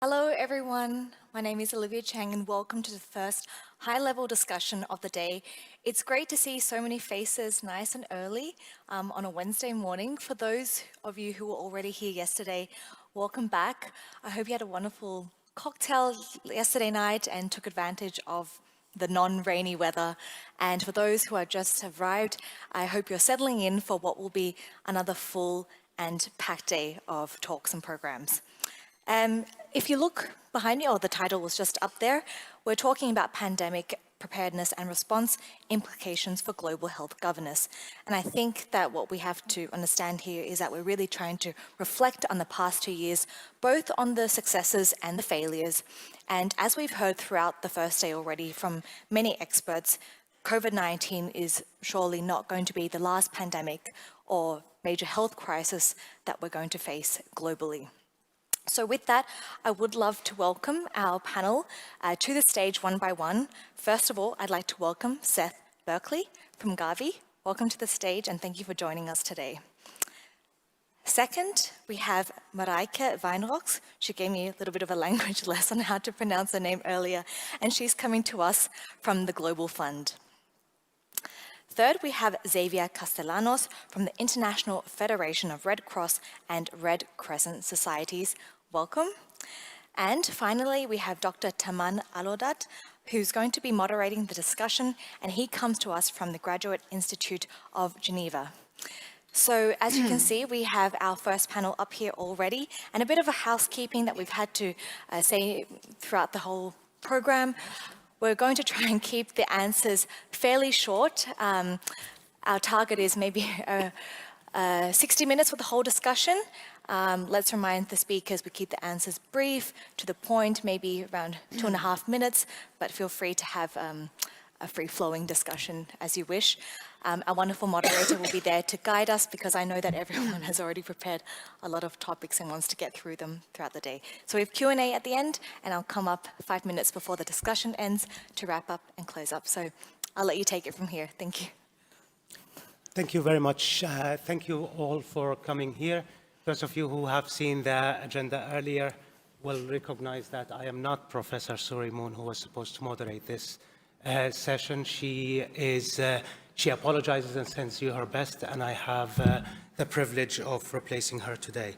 Hello everyone, my name is Olivia Chang and welcome to the first high-level discussion of the day. It's great to see so many faces nice and early on a Wednesday morning. For those of you who were already here yesterday, welcome back. I hope you had a wonderful cocktail yesterday night and took advantage of the non-rainy weather. And for those who are just arrived, I hope you're settling in for what will be another full and packed day of talks and programs. If you look behind me, or the title was just up there, we're talking about pandemic preparedness and response implications for global health governance. And I think that what we have to understand here is that we're really trying to reflect on the past 2 years, both on the successes and the failures. And as we've heard throughout the first day already from many experts, COVID-19 is surely not going to be the last pandemic or major health crisis that we're going to face globally. So with that, I would love to welcome our panel to the stage one by one. First of all, I'd like to welcome Seth Berkley from Gavi. Welcome to the stage and thank you for joining us today. Second, we have Marijke Weinrox. She gave me a little bit of a language lesson how to pronounce her name earlier, and she's coming to us from the Global Fund. Third, we have Xavier Castellanos from the International Federation of Red Cross and Red Crescent Societies. Welcome. And finally, we have Dr. Taman Alodat, who's going to be moderating the discussion, and he comes to us from the Graduate Institute of Geneva. So as you can see, we have our first panel up here already, and a bit of a housekeeping that we've had to say throughout the whole program. We're going to try and keep the answers fairly short. Our target is maybe 60 minutes for the whole discussion. Let's remind the speakers we keep the answers brief, to the point, maybe around 2.5 minutes, but feel free to have a free-flowing discussion as you wish. Our wonderful moderator will be there to guide us because I know that everyone has already prepared a lot of topics and wants to get through them throughout the day. So we have Q&A at the end, and I'll come up 5 minutes before the discussion ends to wrap up and close up. So I'll let you take it from here. Thank you. Thank you very much. Thank you all for coming here. Those of you who have seen the agenda earlier will recognize that I am not Professor Suri Moon, who was supposed to moderate this session. She apologizes and sends you her best, and I have the privilege of replacing her today.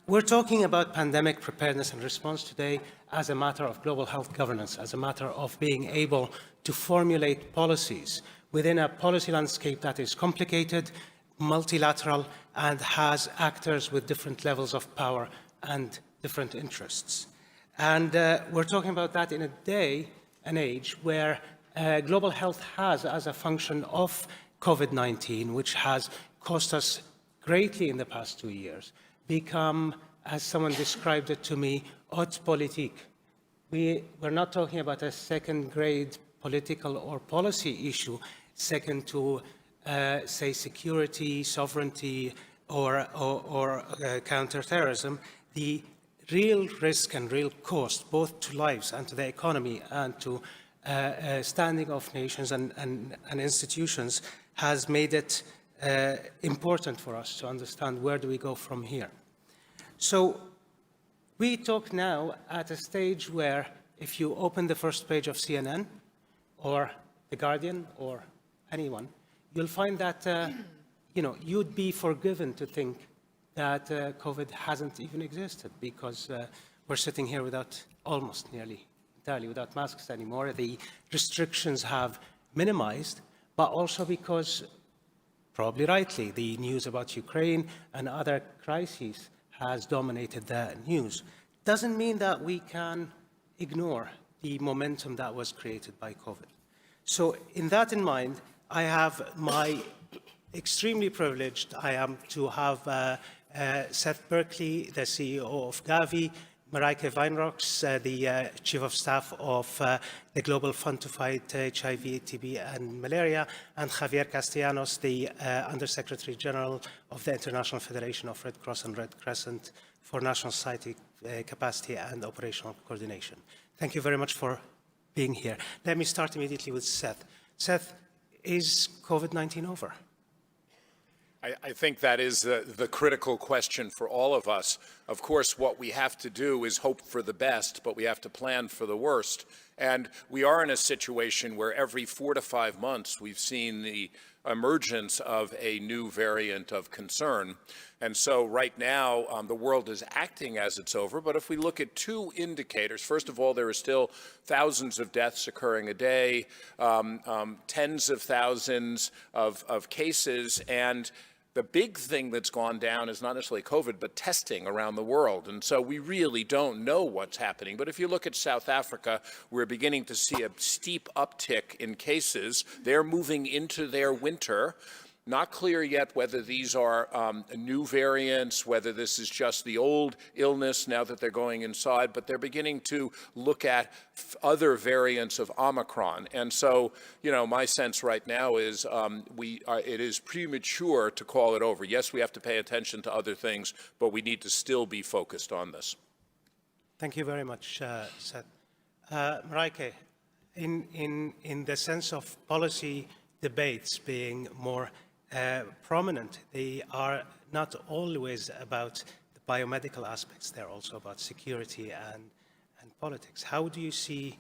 We're talking about pandemic preparedness and response today as a matter of global health governance, as a matter of being able to formulate policies within a policy landscape that is complicated, multilateral, and has actors with different levels of power and different interests. And we're talking about that in a day and age where global health has, as a function of COVID-19, which has cost us greatly in the past 2 years, become, as someone described it to me, haute politique. We're not talking about a second-grade political or policy issue, second to, say, security, sovereignty, or counterterrorism. The real risk and real cost, both to lives and to the economy and to standing of nations and institutions, has made it important for us to understand where do we go from here. So we talk now at a stage where if you open the first page of CNN or The Guardian or anyone, you'll find that you'd be forgiven to think that COVID hasn't even existed because we're sitting here without, almost nearly entirely without masks anymore. The restrictions have minimized, but also because, probably rightly, the news about Ukraine and other crises has dominated the news. Doesn't mean that we can ignore the momentum that was created by COVID. So in that in mind, I have my extremely privileged, I am to have Seth Berkley, the CEO of Gavi, Marijke Weinrox, the Chief of Staff of the Global Fund to Fight HIV, TB, and Malaria, and Javier Castellanos, the Undersecretary General of the International Federation of Red Cross and Red Crescent for National Society Capacity and Operational Coordination. Thank you very much for being here. Let me start immediately with Seth. Seth, is COVID-19 over? I think that is the critical question for all of us. Of course, what we have to do is hope for the best, but we have to plan for the worst. And we are in a situation where every 4 to 5 months we've seen the emergence of a new variant of concern. And so right now, the world is acting as it's over. But if we look at two indicators, first of all, there are still thousands of deaths occurring a day, tens of thousands of cases, and the big thing that's gone down is not necessarily COVID, but testing around the world. And so we really don't know what's happening. But if you look at South Africa, we're beginning to see a steep uptick in cases. They're moving into their winter. Not clear yet whether these are new variants, whether this is just the old illness now that they're going inside, but they're beginning to look at other variants of Omicron. And so, you know, my sense right now is it is premature to call it over. Yes, we have to pay attention to other things, but we need to still be focused on this. Thank you very much, Seth. Marijke, in the sense of policy debates being more prominent, they are not always about the biomedical aspects, they're also about security and politics. How do you see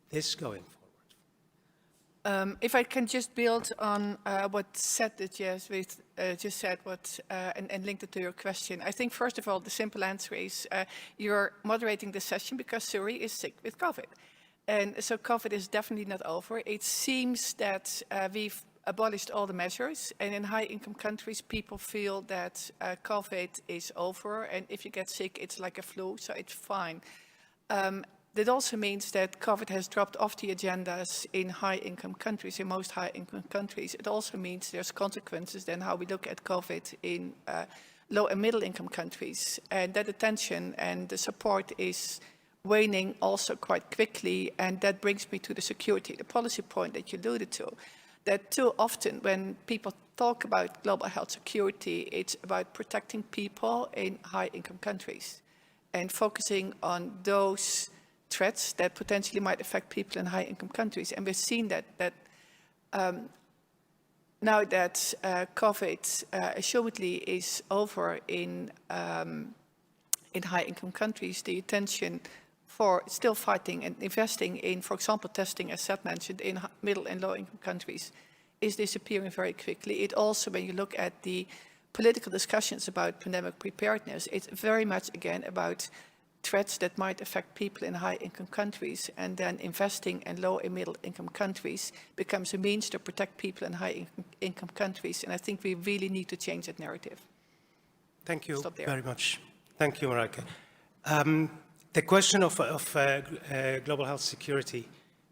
this going forward? If I can just build on what Seth just said, and linked it to your question. I think, first of all, the simple answer is you're moderating the session because Suri is sick with COVID. And so COVID is definitely not over. It seems that we've abolished all the measures, and in high-income countries, people feel that COVID is over, and if you get sick, it's like a flu, so it's fine. That also means that COVID has dropped off the agendas in high-income countries, in most high-income countries. It also means there's consequences then how we look at COVID in low and middle-income countries, and that attention and the support is waning also quite quickly, and that brings me to the security, the policy point that you alluded to. That too often when people talk about global health security, it's about protecting people in high-income countries and focusing on those threats that potentially might affect people in high-income countries. And we've seen that now that COVID assuredly is over in high-income countries, the attention for still fighting and investing in, for example, testing, as Seth mentioned, in middle and low-income countries is disappearing very quickly. It also, when you look at the political discussions about pandemic preparedness, it's very much, again, about threats that might affect people in high-income countries, and then investing in low and middle-income countries becomes a means to protect people in high-income countries, and I think we really need to change that narrative. Thank you very much. Thank you, Marijke. The question of global health security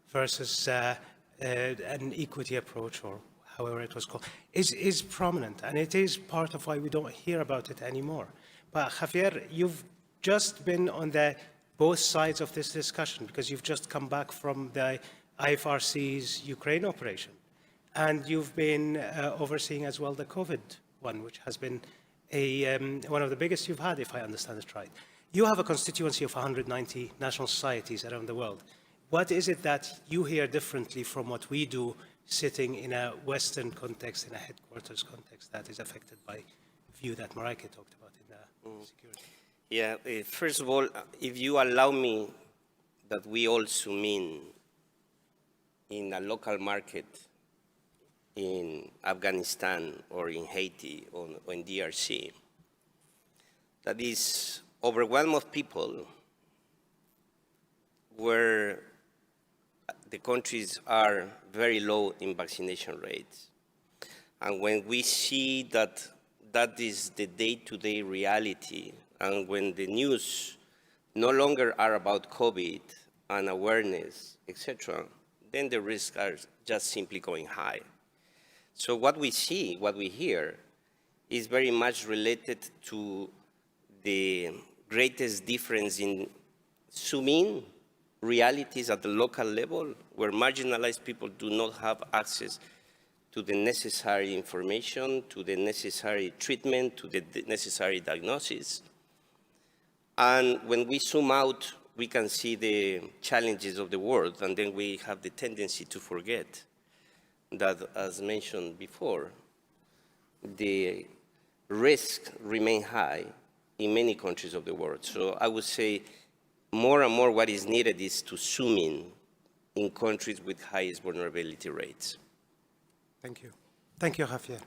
versus an equity approach, or however it was called, is prominent, and it is part of why we don't hear about it anymore. But Javier, you've just been on both sides of this discussion because you've just come back from the IFRC's Ukraine operation, and you've been overseeing as well the COVID one, which has been one of the biggest you've had, if I understand it right. You have a constituency of 190 national societies around the world. What is it that you hear differently from what we do sitting in a Western context, in a headquarters context that is affected by view that Marijke talked about in the security? Yeah, first of all, if you allow me, that we also mean in a local market in Afghanistan or in Haiti or in DRC, that is overwhelmed of people where the countries are very low in vaccination rates. And when we see that that is the day-to-day reality, and when the news no longer are about COVID and awareness, etc., then the risks are just simply going high. So what we see, what we hear, is very much related to the greatest difference in zooming realities at the local level, where marginalized people do not have access to the necessary information, to the necessary treatment, to the necessary diagnosis. And when we zoom out, we can see the challenges of the world, and then we have the tendency to forget that, as mentioned before, the risks remain high in many countries of the world. So I would say more and more what is needed is to zoom in countries with highest vulnerability rates. Thank you. Thank you, Javier.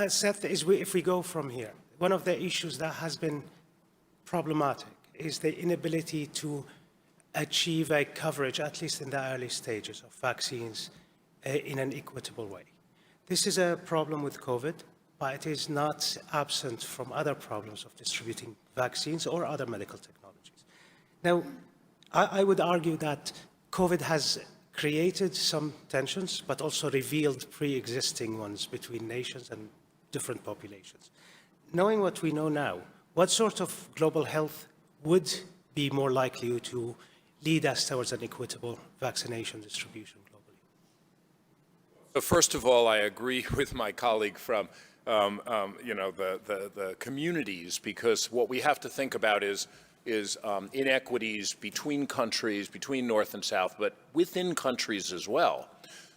Seth, if we go from here, one of the issues that has been problematic is the inability to achieve a coverage, at least in the early stages of vaccines, in an equitable way. This is a problem with COVID, but it is not absent from other problems of distributing vaccines or other medical technologies. Now, I would argue that COVID has created some tensions, but also revealed pre-existing ones between nations and different populations. Knowing what we know now, what sort of global health would be more likely to lead us towards an equitable vaccination distribution globally? So first of all, I agree with my colleague from the communities, because what we have to think about is inequities between countries, between North and South, but within countries as well.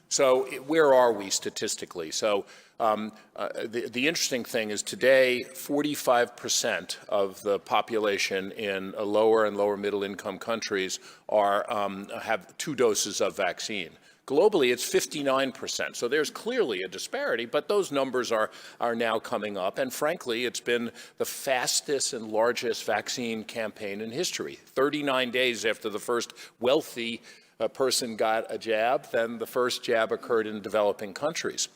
So where are we statistically? So the interesting thing is today, 45% of the population in lower and lower middle income countries have 2 doses of vaccine. Globally, it's 59%. So there's clearly a disparity, but those numbers are now coming up. And frankly, it's been the fastest and largest vaccine campaign in history. 39 days after the first wealthy person got a jab, then the first jab occurred in developing countries.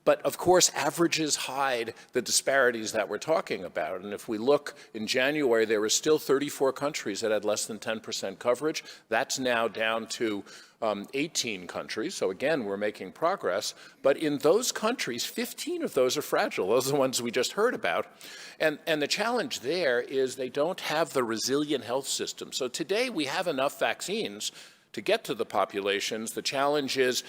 But of course, averages hide the disparities that we're talking about. And if we look in January, there were still 34 countries that had less than 10% coverage. That's now down to 18 countries. So again, we're making progress. But in those countries, 15 of those are fragile. Those are the ones we just heard about. And the challenge there is they don't have the resilient health system. So today we have enough vaccines to get to the populations. The challenge is,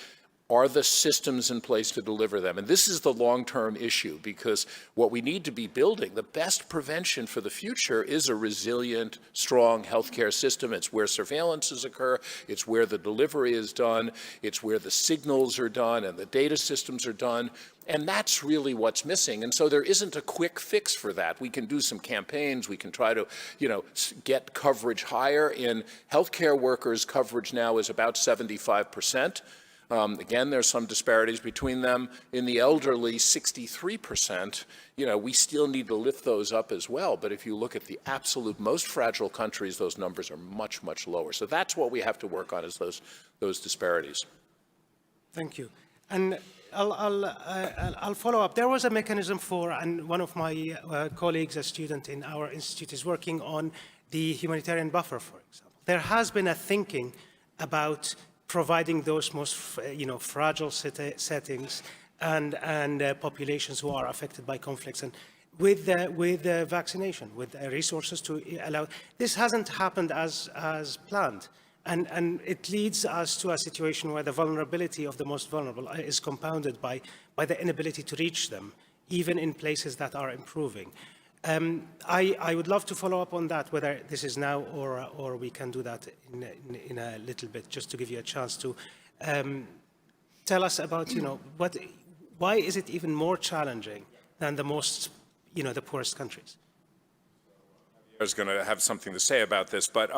are the systems in place to deliver them? And this is the long-term issue, because what we need to be building, the best prevention for the future, is a resilient, strong healthcare system. It's where surveillances occur. It's where the delivery is done. It's where the signals are done and the data systems are done. And that's really what's missing. And so there isn't a quick fix for that. We can do some campaigns. We can try to, get coverage higher. In healthcare workers, coverage now is about 75%. Again, there's some disparities between them. In the elderly, 63%. We still need to lift those up as well. But if you look at the absolute most fragile countries, those numbers are much, much lower. So that's what we have to work on, is those disparities. Thank you. And I'll follow up. There was a mechanism for, and one of my colleagues, a student in our institute, is working on the humanitarian buffer, for example. There has been a thinking about providing those most, fragile settings and populations who are affected by conflicts, and with vaccination, with resources to allow. This hasn't happened as planned, and it leads us to a situation where the vulnerability of the most vulnerable is compounded by the inability to reach them, even in places that are improving. I would love to follow up on that, whether this is now or we can do that in a little bit, just to give you a chance to tell us about, why is it even more challenging than the most, the poorest countries? I was going to have something to say about this, but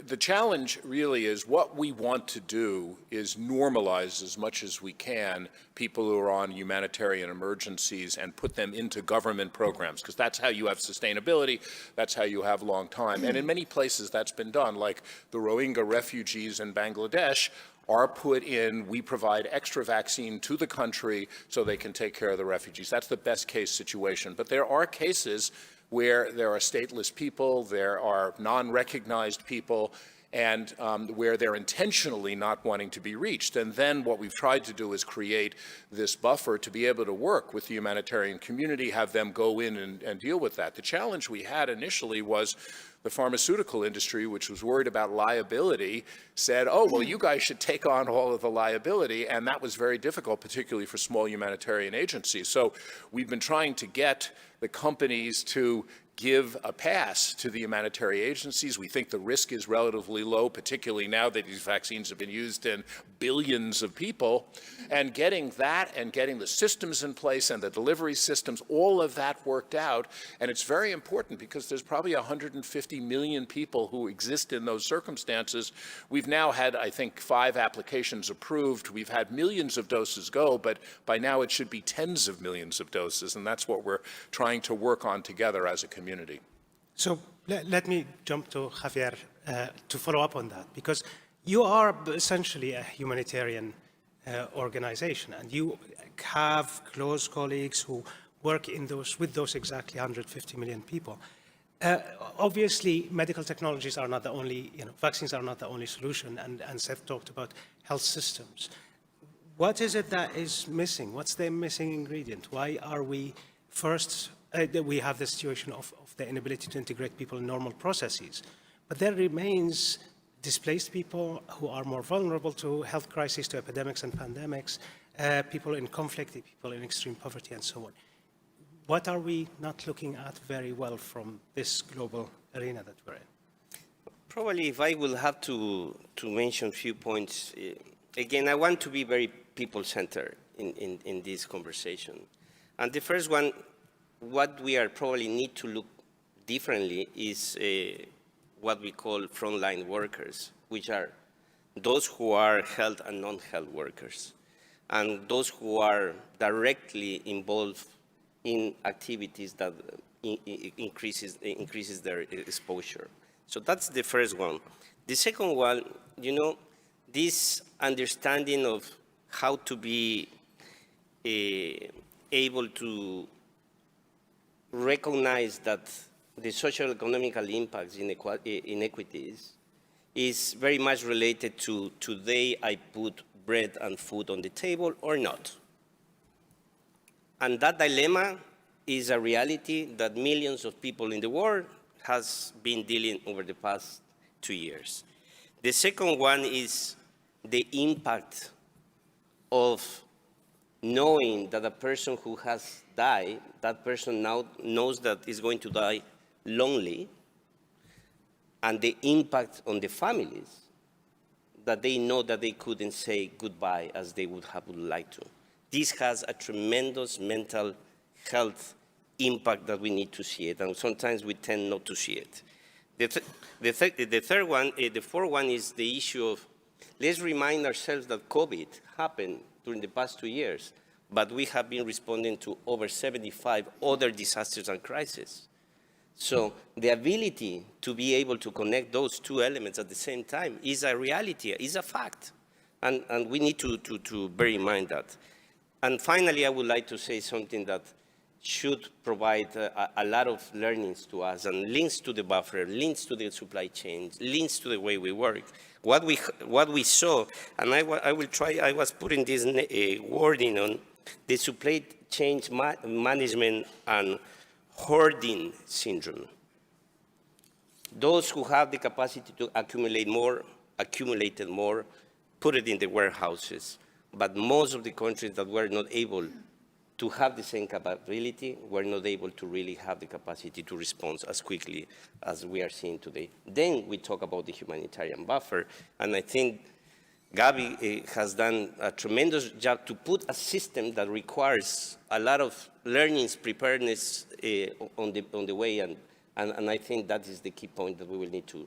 the challenge really is, what we want to do is normalize as much as we can people who are on humanitarian emergencies and put them into government programs, because that's how you have sustainability, that's how you have long time. And in many places that's been done, like the Rohingya refugees in Bangladesh are put in, we provide extra vaccine to the country so they can take care of the refugees. That's the best case situation. But there are cases where there are stateless people, there are non-recognized people, and where they're intentionally not wanting to be reached. And then what we've tried to do is create this buffer to be able to work with the humanitarian community, have them go in and deal with that. The challenge we had initially was the pharmaceutical industry, which was worried about liability, said, oh, well, you guys should take on all of the liability. And that was very difficult, particularly for small humanitarian agencies. So we've been trying to get the companies to give a pass to the humanitarian agencies. We think the risk is relatively low, particularly now that these vaccines have been used in billions of people. And getting that and getting the systems in place and the delivery systems, all of that worked out. And it's very important because there's probably 150 million people who exist in those circumstances. We've now had, I think, 5 applications approved. We've had millions of doses go, but by now it should be tens of millions of doses. And that's what we're trying to work on together as a community. So let me jump to Javier to follow up on that, because you are essentially a humanitarian organization, and you have close colleagues who work in with those exactly 150 million people. Obviously, medical technologies are not the only, vaccines are not the only solution, and Seth talked about health systems. What is it that is missing? What's the missing ingredient? Why are we we have the situation of the inability to integrate people in normal processes, but there remains displaced people who are more vulnerable to health crises, to epidemics and pandemics, people in conflict, people in extreme poverty, and so on. What are we not looking at very well from this global arena that we're in? Probably if I will have to mention a few points, again, I want to be very people-centered in this conversation. And the first one, what we are probably need to look differently is what we call frontline workers, which are those who are health and non-health workers, and those who are directly involved in activities that increases their exposure. So that's the first one. The second one, this understanding of how to be able to recognize that the social economical impacts inequities is very much related to today I put bread and food on the table or not. And that dilemma is a reality that millions of people in the world has been dealing over the past 2 years. The second one is the impact of knowing that a person who has died, that person now knows that is going to die lonely, and the impact on the families, that they know that they couldn't say goodbye as they would like to. This has a tremendous mental health impact that we need to see it, and sometimes we tend not to see it. The fourth one is the issue of, let's remind ourselves that COVID happened during the past 2 years, but we have been responding to over 75 other disasters and crises. So the ability to be able to connect those two elements at the same time is a reality, is a fact. And we need to bear in mind that. And finally, I would like to say something that should provide a lot of learnings to us and links to the buffer, links to the supply chain, links to the way we work. What we saw, and I was putting this wording on the supply chain management and hoarding syndrome. Those who have the capacity to accumulate more, accumulated more, put it in the warehouses. But most of the countries that were not able to have the same capability were not able to really have the capacity to respond as quickly as we are seeing today. Then we talk about the humanitarian buffer, and I think Gabi has done a tremendous job to put a system that requires a lot of learnings, preparedness on the way, and I think that is the key point that we will need to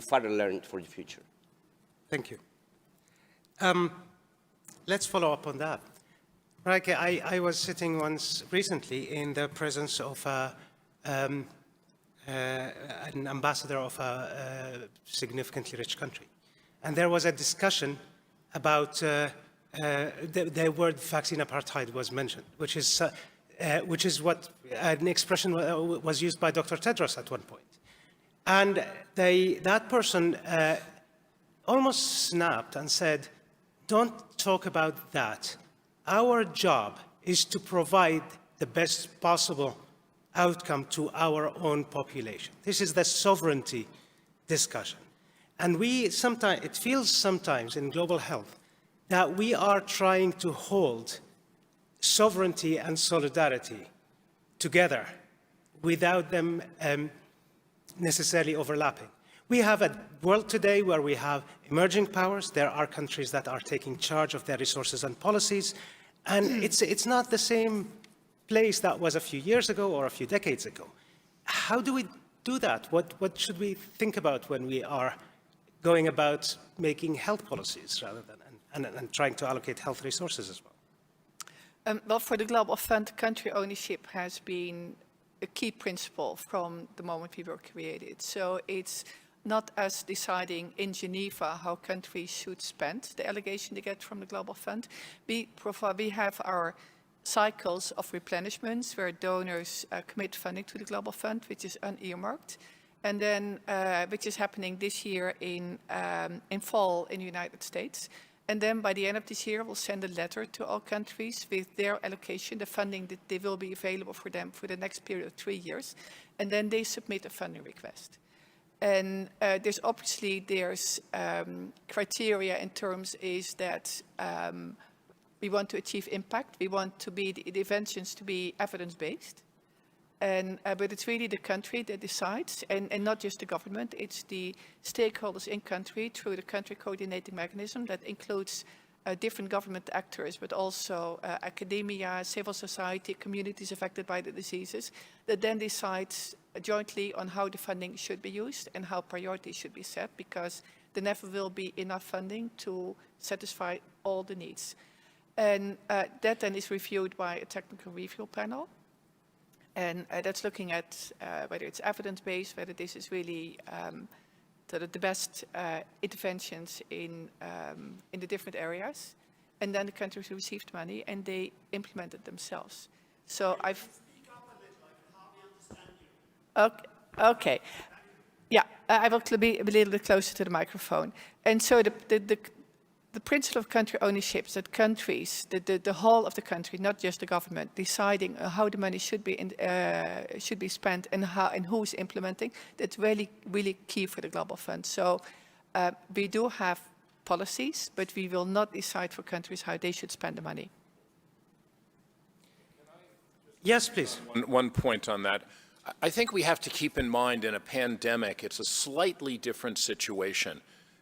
further learn for the future. Thank you. Let's follow up on that. Raike, I was sitting once recently in the presence of an ambassador of a significantly rich country. And there was a discussion about the word vaccine apartheid was mentioned, which is what an expression was used by Dr. Tedros at one point. And that person almost snapped and said, "Don't talk about that. Our job is to provide the best possible outcome to our own population." This is the sovereignty discussion. And it feels sometimes in global health that we are trying to hold sovereignty and solidarity together without them necessarily overlapping. We have a world today where we have emerging powers. There are countries that are taking charge of their resources and policies, and it's not the same place that was a few years ago or a few decades ago. How do we do that? What should we think about when we are going about making health policies rather than and trying to allocate health resources as well? Well, for the Global Fund, country ownership has been a key principle from the moment we were created. So it's not us deciding in Geneva how countries should spend the allocation they get from the Global Fund. We have our cycles of replenishments where donors commit funding to the Global Fund, which is unearmarked. And then, which is happening this year in fall in the United States. And then by the end of this year, we'll send a letter to all countries with their allocation, the funding that they will be available for them for the next period of 3 years. And then they submit a funding request. And there's criteria in terms is that we want to achieve impact. We want to be the interventions to be evidence-based. And, but it's really the country that decides, and not just the government, it's the stakeholders in country through the country coordinating mechanism that includes different government actors, but also academia, civil society, communities affected by the diseases, that then decides jointly on how the funding should be used and how priorities should be set, because there never will be enough funding to satisfy all the needs. And that then is reviewed by a technical review panel. And that's looking at whether it's evidence-based, whether this is really the best interventions in the different areas. And then the countries received money and they implement it themselves. So I've... Okay. Yeah, I will be a little bit closer to the microphone. And so the principle of country ownership is that countries, the whole of the country, not just the government, deciding how the money should be spent and how and who is implementing. That's really, really key for the Global Fund. So we do have policies, but we will not decide for countries how they should spend the money. Yes, please. One point on that. I think we have to keep in mind in a pandemic, it's a slightly different situation.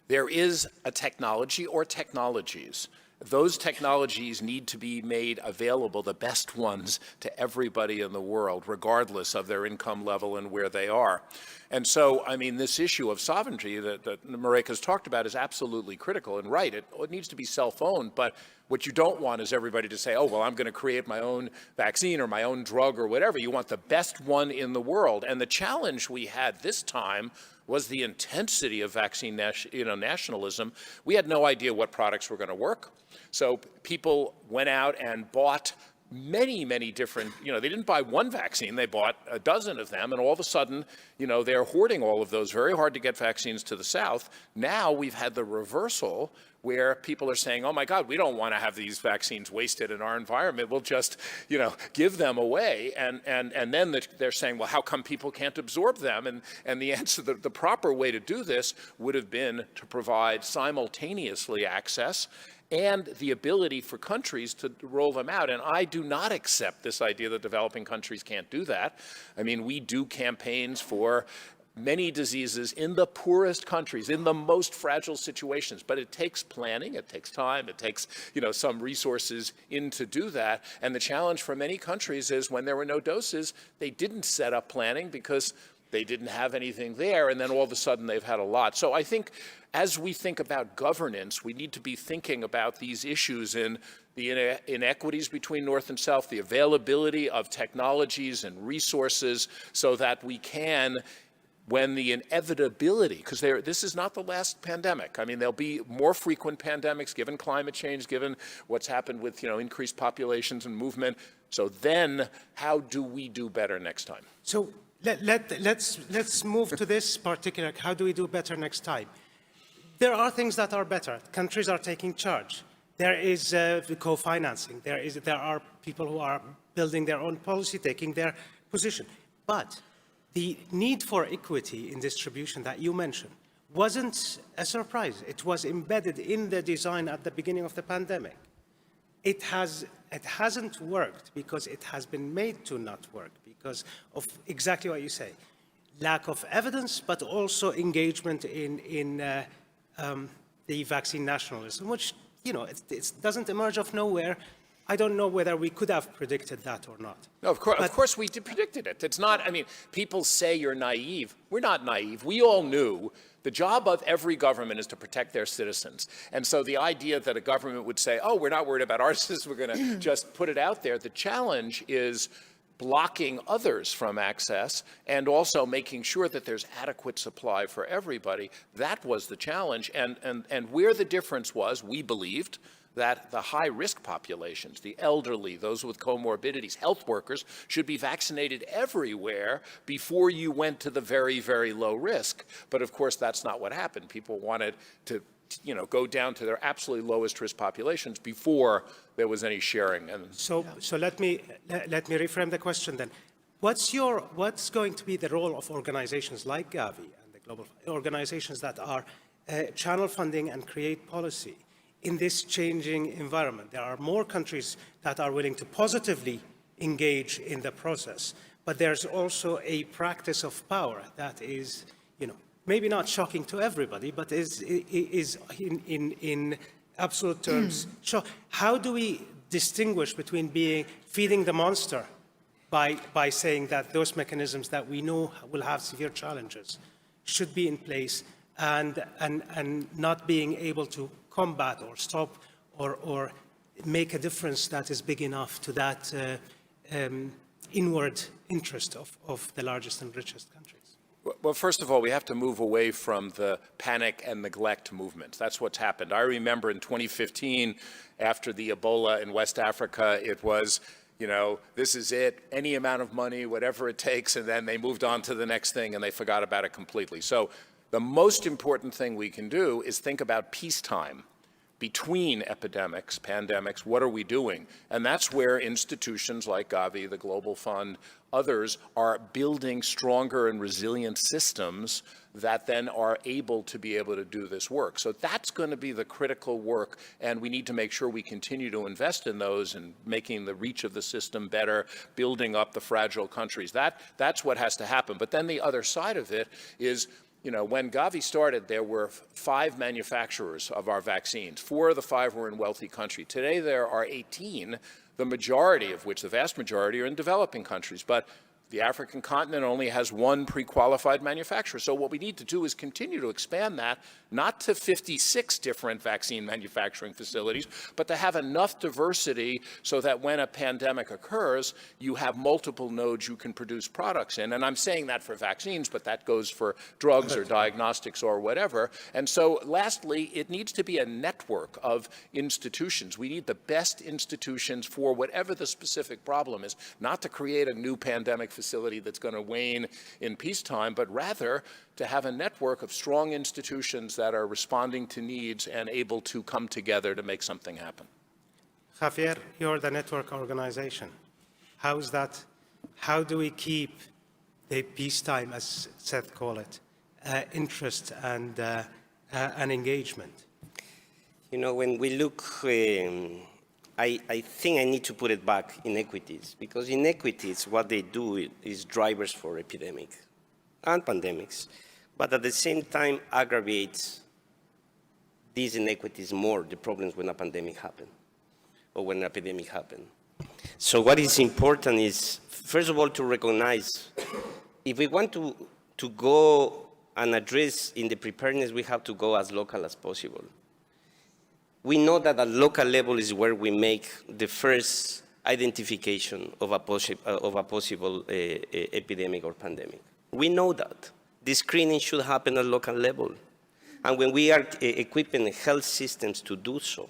There is a technology or technologies. Those technologies need to be made available, the best ones, to everybody in the world, regardless of their income level and where they are. And so, I mean, this issue of sovereignty that Mareka's talked about is absolutely critical and right. It needs to be self-owned, but what you don't want is everybody to say, oh, well, I'm going to create my own vaccine or my own drug or whatever. You want the best one in the world. And the challenge we had this time was the intensity of vaccine nationalism. We had no idea what products were going to work. So people went out and bought many, many different, they didn't buy one vaccine, they bought a dozen of them, and all of a sudden, they're hoarding all of those. Very hard to get vaccines to the South. Now we've had the reversal where people are saying, oh my God, we don't want to have these vaccines wasted in our environment. We'll just, give them away. And then they're saying, well, how come people can't absorb them? And the answer, the proper way to do this would have been to provide simultaneously access and the ability for countries to roll them out. And I do not accept this idea that developing countries can't do that. I mean, we do campaigns for many diseases in the poorest countries, in the most fragile situations. But it takes planning, it takes time, it takes, some resources to do that. And the challenge for many countries is when there were no doses, they didn't set up planning because they didn't have anything there, and then all of a sudden they've had a lot. So I think as we think about governance, we need to be thinking about these issues in the inequities between North and South, the availability of technologies and resources so that we can, when the inevitability, because this is not the last pandemic. I mean, there'll be more frequent pandemics given climate change, given what's happened with, increased populations and movement. So then how do we do better next time? So let's move to this particular, how do we do better next time? There are things that are better. Countries are taking charge. There is co-financing. There are people who are building their own policy, taking their position. But the need for equity in distribution that you mentioned wasn't a surprise. It was embedded in the design at the beginning of the pandemic. It hasn't worked because it has been made to not work, because of exactly what you say. Lack of evidence, but also engagement in the vaccine nationalism, which, it doesn't emerge of nowhere. I don't know whether we could have predicted that or not. No, of course we predicted it. It's not, people say you're naive. We're not naive. We all knew the job of every government is to protect their citizens. And so the idea that a government would say, oh, we're not worried about our citizens, we're going to just put it out there. The challenge is blocking others from access and also making sure that there's adequate supply for everybody. That was the challenge. And where the difference was, we believed, that the high-risk populations, the elderly, those with comorbidities, health workers, should be vaccinated everywhere before you went to the very, very low risk. But of course, that's not what happened. People wanted to, go down to their absolutely lowest risk populations before there was any sharing. And so let me reframe the question then. What's going to be the role of organizations like Gavi and the global organizations that are channel funding and create policy in this changing environment? There are more countries that are willing to positively engage in the process, but there's also a practice of power that is, maybe not shocking to everybody, but is in absolute terms. How do we distinguish between feeding the monster by saying that those mechanisms that we know will have severe challenges should be in place and not being able to combat or stop or make a difference that is big enough to that inward interest of the largest and richest countries? Well, first of all, we have to move away from the panic and neglect movement. That's what's happened. I remember in 2015, after the Ebola in West Africa, it was, this is it, any amount of money, whatever it takes, and then they moved on to the next thing and they forgot about it completely. So the most important thing we can do is think about peacetime. Between epidemics, pandemics, what are we doing? And that's where institutions like Gavi, the Global Fund, others are building stronger and resilient systems that then are able to do this work. So that's going to be the critical work, and we need to make sure we continue to invest in those and making the reach of the system better, building up the fragile countries. That's what has to happen. But then the other side of it is, when Gavi started, there were 5 manufacturers of our vaccines. 4 of the 5 were in wealthy countries. Today, there are 18, the majority of which, the vast majority, are in developing countries. But the African continent only has 1 pre-qualified manufacturer. So what we need to do is continue to expand that, not to 56 different vaccine manufacturing facilities, but to have enough diversity so that when a pandemic occurs, you have multiple nodes you can produce products in. And I'm saying that for vaccines, but that goes for drugs or diagnostics or whatever. And so lastly, it needs to be a network of institutions. We need the best institutions for whatever the specific problem is, not to create a new pandemic facility that's going to wane in peacetime, but rather to have a network of strong institutions that are responding to needs and able to come together to make something happen. Javier, you're the network organization. How's that? How do we keep the peacetime, as Seth called it, interest and engagement? When we look, I think I need to put it back inequities, because inequities, what they do is drivers for epidemic and pandemics, but at the same time aggravates these inequities more, the problems when a pandemic happen or when an epidemic happen. So what is important is, first of all, to recognize, if we want to go and address in the preparedness, we have to go as local as possible. We know that at local level is where we make the first identification of a possible epidemic or pandemic. We know that. The screening should happen at local level. And when we are equipping health systems to do so,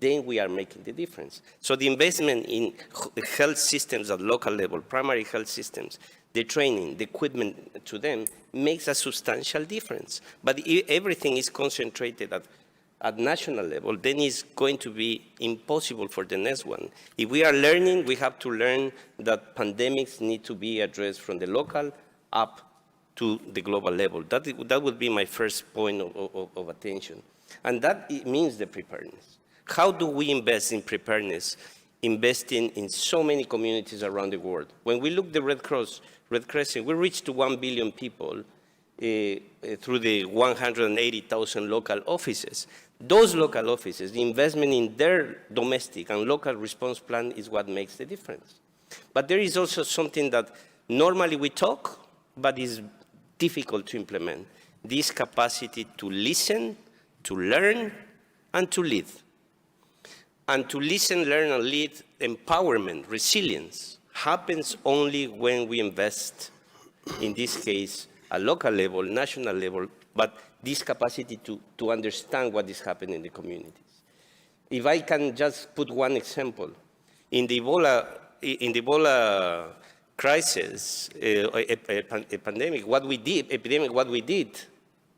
then we are making the difference. So the investment in health systems at local level, primary health systems, the training, the equipment to them makes a substantial difference. But if everything is concentrated at national level, then it's going to be impossible for the next one. If we are learning, we have to learn that pandemics need to be addressed from the local up to the global level. That would be my first point of attention. And that means the preparedness. How do we invest in preparedness investing in so many communities around the world. When we look at the Red Crescent, we reached to 1 billion people through the 180,000 local offices. Those local offices, the investment in their domestic and local response plan is what makes the difference. But there is also something that normally we talk, but is difficult to implement. This capacity to listen, to learn, and to lead. And to listen, learn, and lead, empowerment, resilience, happens only when we invest, in this case, at local level, national level, but this capacity to understand what is happening in the communities. If I can just put one example, in the Ebola crisis, a pandemic, what we did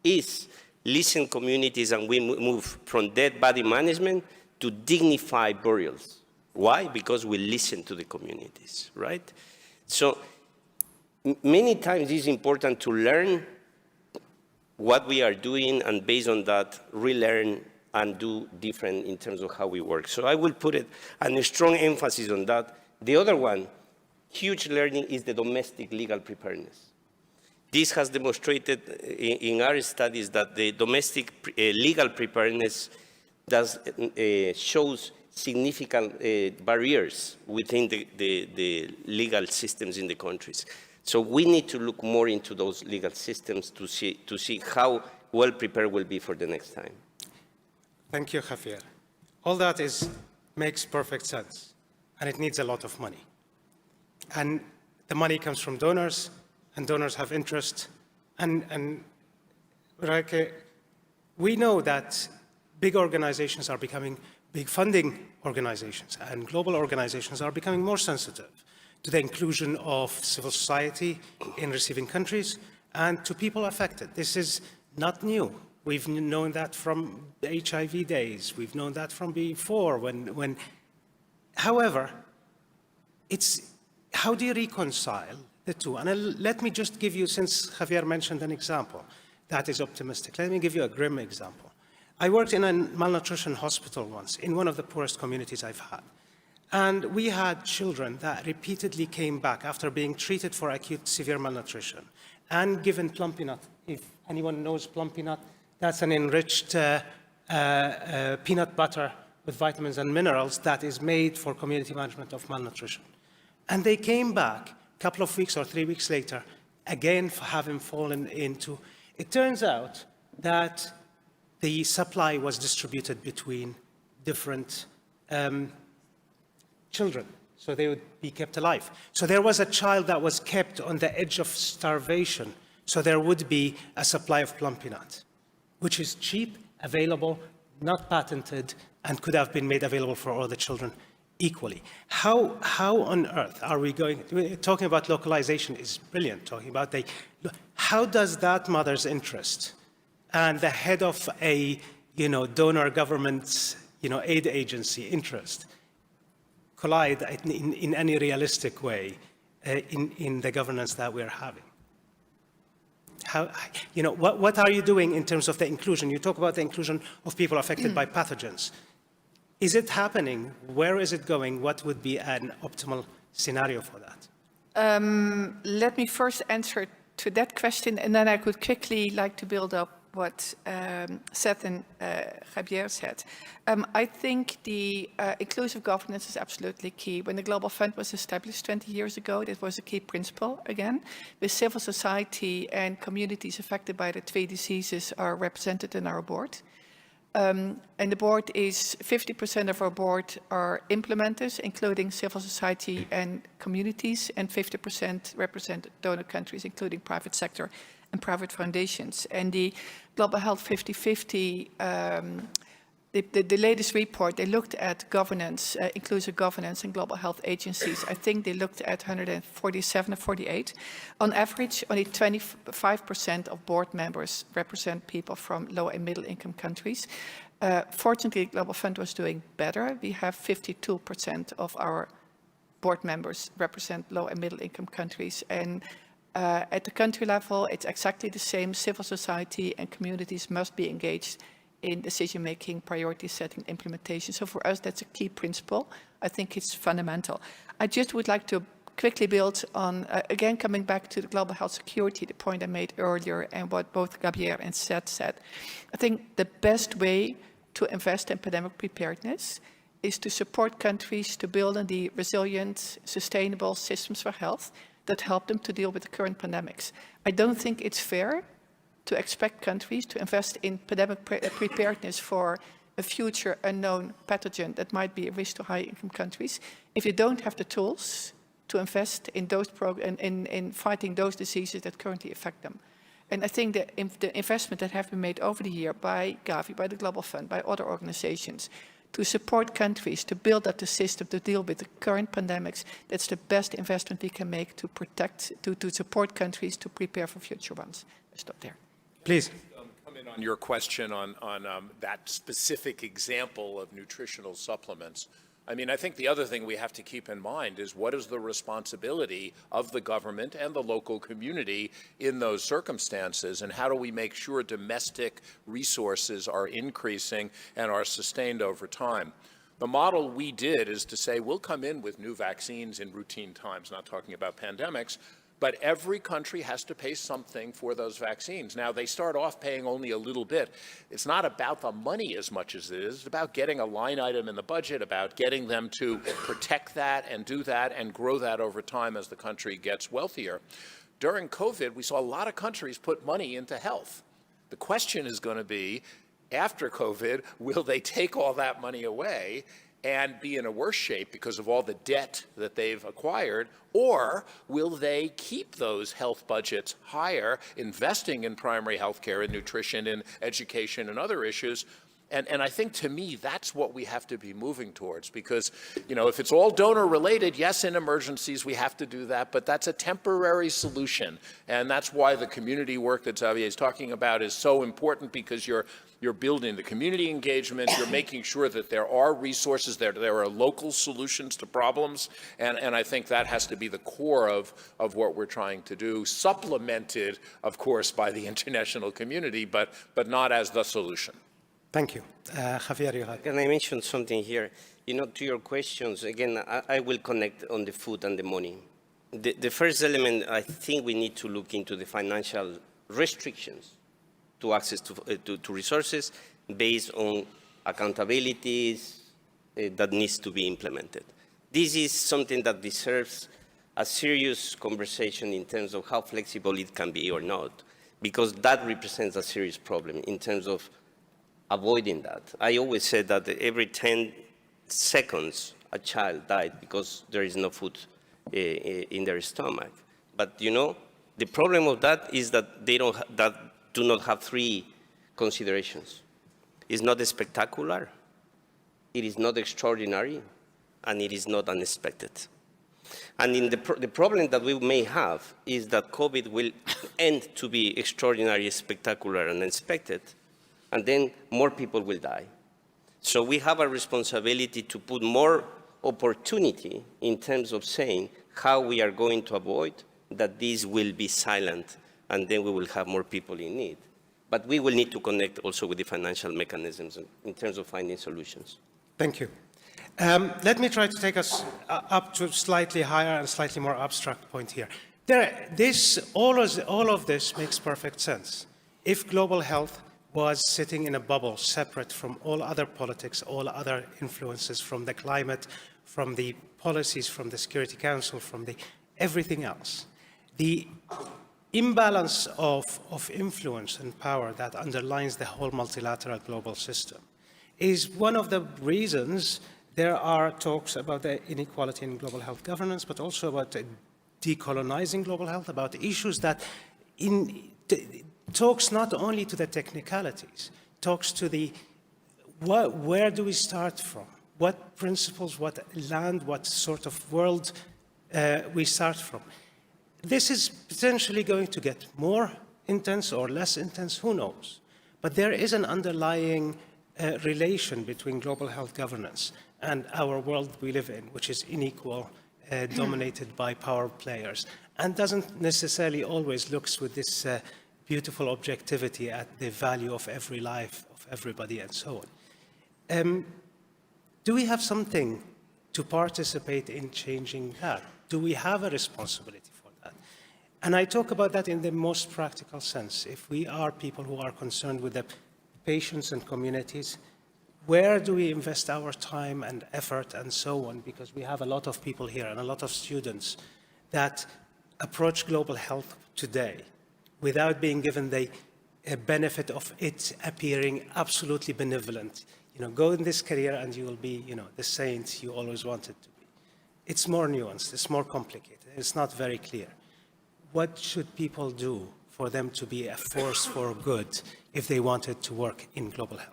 is listen communities, and we move from dead body management to dignified burials. Why? Because we listen to the communities, right? So many times it's important to learn what we are doing, and based on that, relearn and do different in terms of how we work. So I will put it, and a strong emphasis on that. The other one, huge learning, is the domestic legal preparedness. This has demonstrated in our studies that the domestic legal preparedness shows significant barriers within the legal systems in the countries. So we need to look more into those legal systems to see how well prepared we'll be for the next time. Thank you, Javier. All that makes perfect sense, and it needs a lot of money. And the money comes from donors, and donors have interest. And we know that big organizations are becoming big funding organizations, and global organizations are becoming more sensitive to the inclusion of civil society in receiving countries and to people affected. This is not new. We've known that from the HIV days. We've known that from before. However, how do you reconcile the two? And let me just give you, since Javier mentioned an example that is optimistic, let me give you a grim example. I worked in a malnutrition hospital once in one of the poorest communities I've had. And we had children that repeatedly came back after being treated for acute severe malnutrition and given plum peanut. If anyone knows plum peanut, that's an enriched peanut butter with vitamins and minerals that is made for community management of malnutrition. And they came back a couple of weeks or 3 weeks later, again having fallen into. It turns out that the supply was distributed between different children, so they would be kept alive. So there was a child that was kept on the edge of starvation, so there would be a supply of plum peanut, which is cheap, available, not patented, and could have been made available for all the children equally. How on earth are we talking about localization is brilliant, talking about how does that mother's interest and the head of a donor government aid agency interest collide in any realistic way in the governance that we're having? What are you doing in terms of the inclusion? You talk about the inclusion of people affected by pathogens. Is it happening? Where is it going? What would be an optimal scenario for that? Let me first answer to that question, and then I could quickly like to build up what Seth and Javier said. I think the inclusive governance is absolutely key. When the Global Fund was established 20 years ago, that was a key principle, again, with civil society and communities affected by the 3 diseases are represented in our board. And the board is, 50% of our board are implementers, including civil society and communities, and 50% represent donor countries, including private sector and private foundations. And the Global Health 50/50, the latest report, they looked at governance, inclusive governance and global health agencies. I think they looked at 147 or 48. On average, only 25% of board members represent people from low and middle income countries. Fortunately, Global Fund was doing better. We have 52% of our board members represent low and middle income countries. And at the country level, it's exactly the same. Civil society and communities must be engaged in decision-making, priority setting, implementation. So for us, that's a key principle. I think it's fundamental. I just would like to quickly build on, again, coming back to the global health security, the point I made earlier and what both Gabrielle and Seth said. I think the best way to invest in pandemic preparedness is to support countries to build on the resilient, sustainable systems for health that help them to deal with the current pandemics. I don't think it's fair to expect countries to invest in pandemic preparedness for a future unknown pathogen that might be a risk to high-income countries if you don't have the tools to invest in those in fighting those diseases that currently affect them. And I think that the investment that have been made over the year by Gavi, by the Global Fund, by other organizations, to support countries to build up the system to deal with the current pandemics, that's the best investment we can make to protect, to support countries to prepare for future ones. I'll stop there. Please. Come in on your question on that specific example of nutritional supplements. I mean, I think the other thing we have to keep in mind is what is the responsibility of the government and the local community in those circumstances, and how do we make sure domestic resources are increasing and are sustained over time? The model we did is to say we'll come in with new vaccines in routine times, not talking about pandemics, but every country has to pay something for those vaccines. Now, they start off paying only a little bit. It's not about the money as much as it is. It's about getting a line item in the budget, about getting them to protect that and do that and grow that over time as the country gets wealthier. During COVID, we saw a lot of countries put money into health. The question is going to be, after COVID, will they take all that money away and be in a worse shape because of all the debt that they've acquired, or will they keep those health budgets higher, investing in primary health care and nutrition and education and other issues? And I think, to me, that's what we have to be moving towards, because, you know, if it's all donor related, yes, in emergencies we have to do that, but that's a temporary solution. And that's why the community work that Xavier is talking about is so important, because you're building the community engagement, you're making sure that there are resources, there are local solutions to problems, and I think that has to be the core of what we're trying to do, supplemented, of course, by the international community, but not as the solution. Thank you. Javier, you had. Can I mention something here? You know, to your questions, again, I will connect on the food and the money. The first element, I think we need to look into the financial restrictions to access to resources based on accountabilities that needs to be implemented. This is something that deserves a serious conversation in terms of how flexible it can be or not, because that represents a serious problem in terms of avoiding that. I always said that every 10 seconds a child died because there is no food in their stomach. But you know, the problem of that is that they do not have three considerations. It's not spectacular, it is not extraordinary, and it is not unexpected. And in the problem that we may have is that COVID will end to be extraordinary, spectacular, and unexpected, and then more people will die. So we have a responsibility to put more opportunity in terms of saying how we are going to avoid that this will be silent, and then we will have more people in need. But we will need to connect also with the financial mechanisms in terms of finding solutions. Thank you. Let me try to take us up to a slightly higher and slightly more abstract point here. All of this makes perfect sense. If global health was sitting in a bubble separate from all other politics, all other influences, from the climate, from the policies, from the Security Council, from the everything else. The imbalance of influence and power that underlines the whole multilateral global system is one of the reasons there are talks about the inequality in global health governance, but also about decolonizing global health, about issues that talks not only to the technicalities, talks to the where do we start from, what principles, what land, what sort of world we start from. This is potentially going to get more intense or less intense, who knows? But there is an underlying relation between global health governance and our world we live in, which is unequal, dominated by power players, and doesn't necessarily always looks with this beautiful objectivity at the value of every life, of everybody, and so on. Do we have something to participate in changing that? Do we have a responsibility for that? And I talk about that in the most practical sense. If we are people who are concerned with the patients and communities, where do we invest our time and effort and so on? Because we have a lot of people here and a lot of students that approach global health today without being given the benefit of it appearing absolutely benevolent. Go in this career and you will be, the saint you always wanted to be. It's more nuanced, it's more complicated, it's not very clear. What should people do for them to be a force for good if they wanted to work in global health?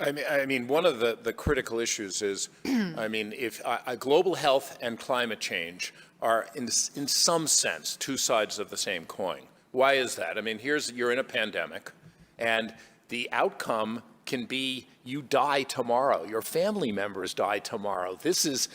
I mean, one of the critical issues is, if global health and climate change are, in some sense, two sides of the same coin. Why is that? You're in a pandemic, and the outcome can be you die tomorrow, your family members die tomorrow. This is,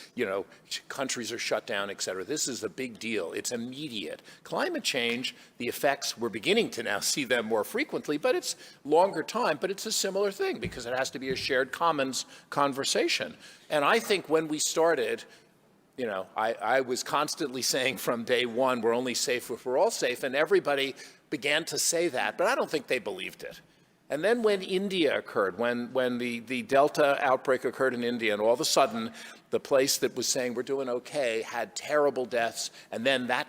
countries are shut down, et cetera. This is a big deal. It's immediate. Climate change, the effects, we're beginning to now see them more frequently, but it's longer time, but it's a similar thing because it has to be a shared commons conversation. And I think when we started, I was constantly saying from day one, we're only safe if we're all safe, and everybody began to say that, but I don't think they believed it. And then when India occurred, when the Delta outbreak occurred in India, and all of a sudden the place that was saying we're doing okay had terrible deaths, and then that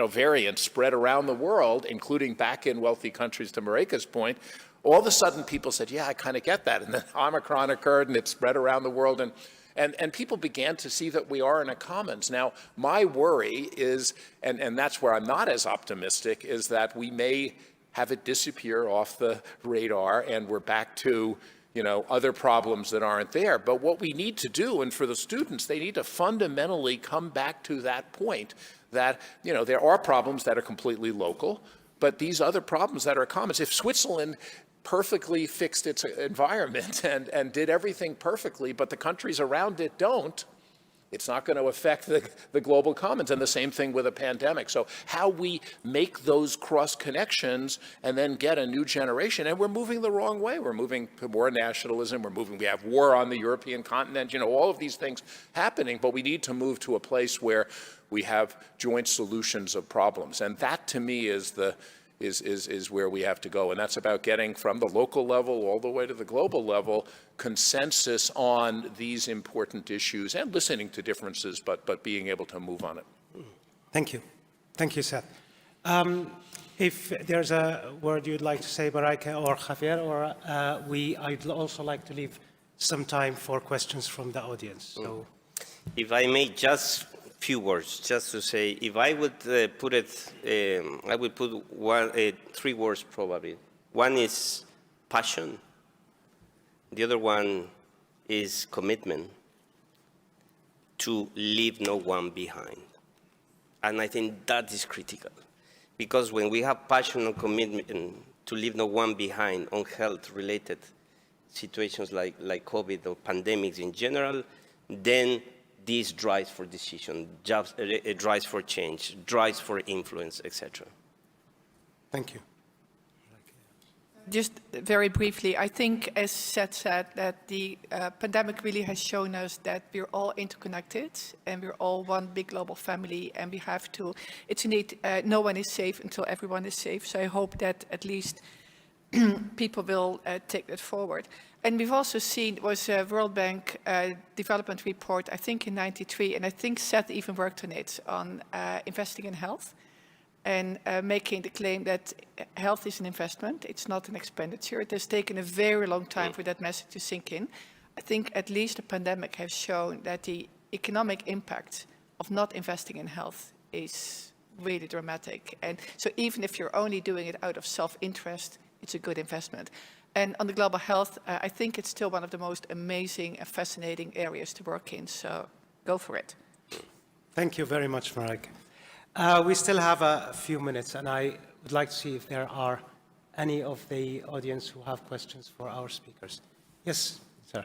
variant spread around the world, including back in wealthy countries, to Mareka's point, all of a sudden people said, yeah, I kind of get that. And then Omicron occurred and it spread around the world, and people began to see that we are in a commons. Now, my worry is, and that's where I'm not as optimistic, is that we may have it disappear off the radar and we're back to, other problems that aren't there. But what we need to do, and for the students, they need to fundamentally come back to that point that, there are problems that are completely local, but these other problems that are common. If Switzerland perfectly fixed its environment and did everything perfectly, but the countries around it don't, it's not going to affect the global commons, and the same thing with a pandemic. So how we make those cross connections and then get a new generation, and we're moving the wrong way. We're moving to more nationalism. We have war on the European continent, all of these things happening, but we need to move to a place where we have joint solutions of problems. And that, to me, is where we have to go. And that's about getting from the local level all the way to the global level consensus on these important issues and listening to differences, but being able to move on it. Thank you. Thank you, Seth. If there's a word you'd like to say, Baraka or Javier, or I'd also like to leave some time for questions from the audience. So, if I may, just few words, just to say, if I would put it, I would put three words probably. One is passion. The other one is commitment to leave no one behind. And I think that is critical. Because when we have passion and commitment to leave no one behind on health-related situations like COVID or pandemics in general, then this drives for decision, it drives for change, drives for influence, etc. Thank you. Just very briefly, I think, as Seth said, that the pandemic really has shown us that we're all interconnected and we're all one big global family, and we have to, it's indeed, no one is safe until everyone is safe. So I hope that at least people will take that forward. And we've also seen, it was a World Bank development report, I think in '93, and I think Seth even worked on it, on investing in health and making the claim that health is an investment, it's not an expenditure. It has taken a very long time for that message to sink in. I think at least the pandemic has shown that the economic impact of not investing in health is really dramatic. And so even if you're only doing it out of self-interest, it's a good investment. And on the global health, I think it's still one of the most amazing and fascinating areas to work in, so go for it. Thank you very much, Marek. We still have a few minutes, and I would like to see if there are any of the audience who have questions for our speakers. Yes, sir.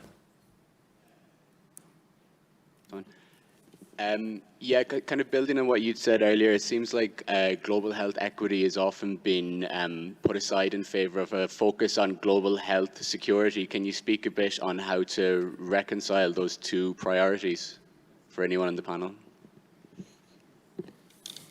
Yeah, kind of building on what you'd said earlier, it seems like global health equity has often been put aside in favor of a focus on global health security. Can you speak a bit on how to reconcile those two priorities for anyone on the panel?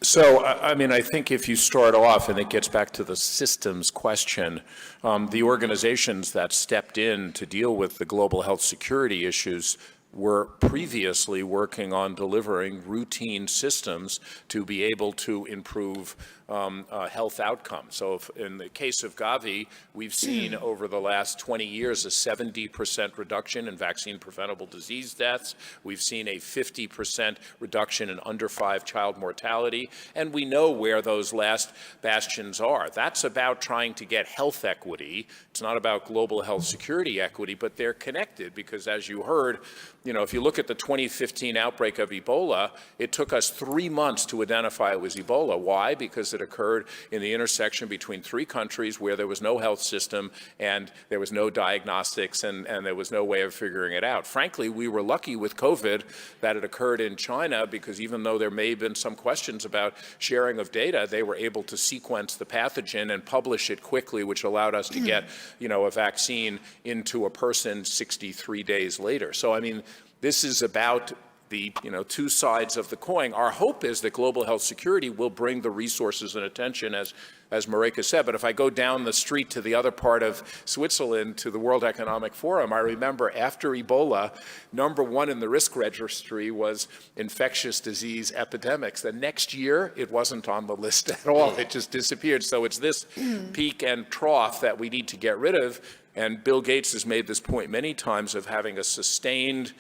So, I mean, I think if you start off, and it gets back to the systems question, the organizations that stepped in to deal with the global health security issues were previously working on delivering routine systems to be able to improve health outcomes. So in the case of Gavi, we've seen over the last 20 years a 70% reduction in vaccine-preventable disease deaths. We've seen a 50% reduction in under 5 child mortality, and we know where those last bastions are. That's about trying to get health equity. It's not about global health security equity, but they're connected because, as you heard, you know, if you look at the 2015 outbreak of Ebola, it took us 3 months to identify it was Ebola. Why? Because it occurred in the intersection between 3 countries where there was no health system and there was no diagnostics and there was no way of figuring it out. Frankly, we were lucky with COVID that it occurred in China because even though there may have been some questions about sharing of data, they were able to sequence the pathogen and publish it quickly, which allowed us to get, you know, a vaccine into a person 63 days later. So, I mean, this is about the, you know, 2 sides of the coin. Our hope is that global health security will bring the resources and attention, as Marika said. But if I go down the street to the other part of Switzerland, to the World Economic Forum, I remember after Ebola, #1 in the risk registry was infectious disease epidemics. The next year, it wasn't on the list at all. It just disappeared. So it's this peak and trough that we need to get rid of. And Bill Gates has made this point many times of having a sustained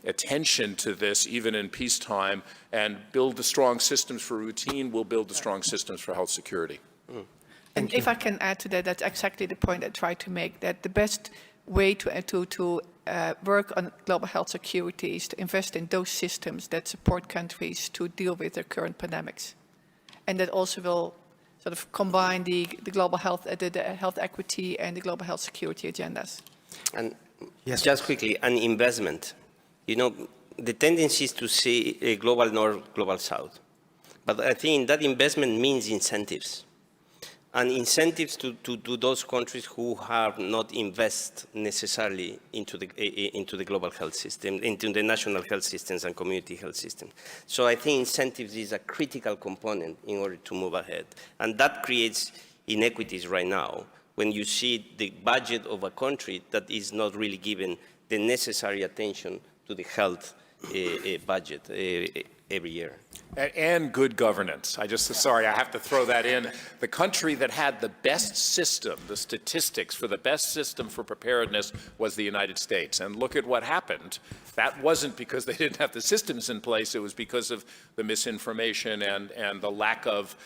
attention to this, even in peacetime, and build the strong systems for routine, we'll build the strong systems for health security. And if I can add to that, that's exactly the point I tried to make, that the best way to work on global health security is to invest in those systems that support countries to deal with their current pandemics. And that also will sort of combine the global health, the health equity and the global health security agendas. And Yes, just quickly, an investment. You know, the tendency is to say global north, global south. But I think that investment means incentives. And incentives to those countries who have not invested necessarily into the global health system, into the national health systems and community health systems. So I think incentives is a critical component in order to move ahead. And that creates inequities right now when you see the budget of a country that is not really given the necessary attention to the health budget every year. And good governance. Sorry, I have to throw that in. The country that had the best system, the statistics for the best system for preparedness was the United States. And look at what happened. That wasn't because they didn't have the systems in place. It was because of the misinformation and the lack of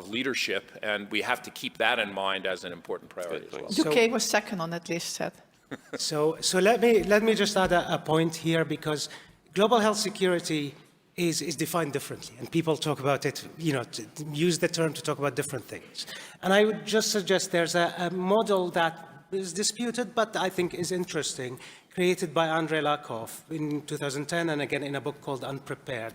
leadership. And we have to keep that in mind as an important priority as well. UK was second on that list, Seth. So let me just add a point here, because global health security is defined differently, and people talk about it, you know, to use the term to talk about different things. And I would just suggest there's a model that is disputed, but I think is interesting, created by Andrei Lakoff in 2010, and again in a book called Unprepared,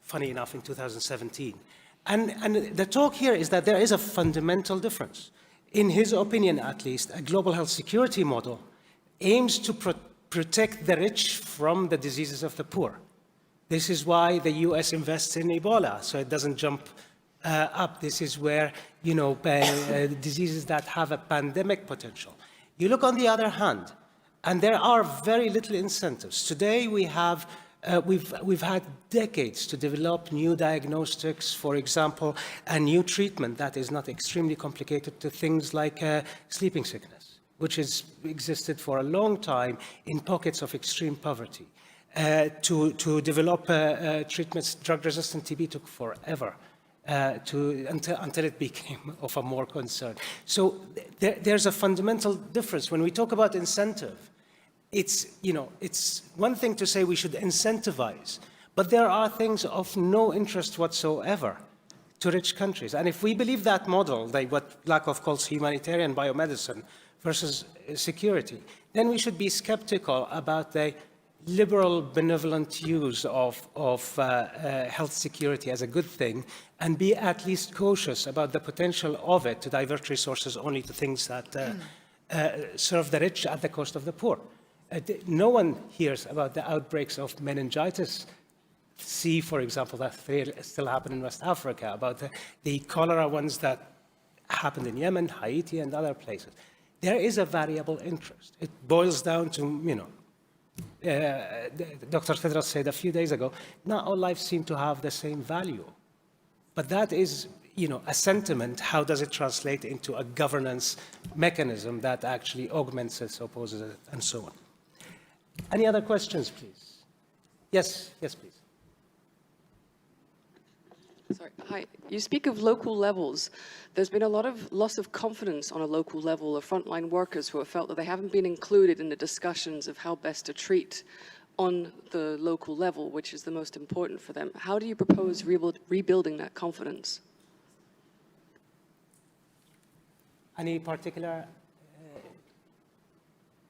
funny enough, in 2017. And the talk here is that there is a fundamental difference. In his opinion, at least, a global health security model aims to protect the rich from the diseases of the poor. This is why the US invests in Ebola, so it doesn't jump up. This is where, you know, diseases that have a pandemic potential. You look on the other hand, and there are very little incentives. Today we have, we've had decades to develop new diagnostics, for example, a new treatment that is not extremely complicated to things like sleeping sickness, which has existed for a long time in pockets of extreme poverty. To develop treatments, drug-resistant TB took forever until it became of a more concern. So there's a fundamental difference. When we talk about incentive, it's one thing to say we should incentivize, but there are things of no interest whatsoever to rich countries. And if we believe that model, like what Lakoff calls humanitarian biomedicine versus security, then we should be skeptical about the liberal, benevolent use of health security as a good thing, and be at least cautious about the potential of it to divert resources only to things that serve the rich at the cost of the poor. No one hears about the outbreaks of meningitis C, for example, that still happen in West Africa, about the cholera ones that happened in Yemen, Haiti, and other places. There is a variable interest. It boils down to, Dr. Tedros said a few days ago, not all lives seem to have the same value. But that is, a sentiment. How does it translate into a governance mechanism that actually augments it, opposes it, and so on? Any other questions, please? Yes, please. Sorry. Hi. You speak of local levels. There's been a lot of loss of confidence on a local level of frontline workers who have felt that they haven't been included in the discussions of how best to treat on the local level, which is the most important for them. How do you propose rebuilding that confidence? Any particular?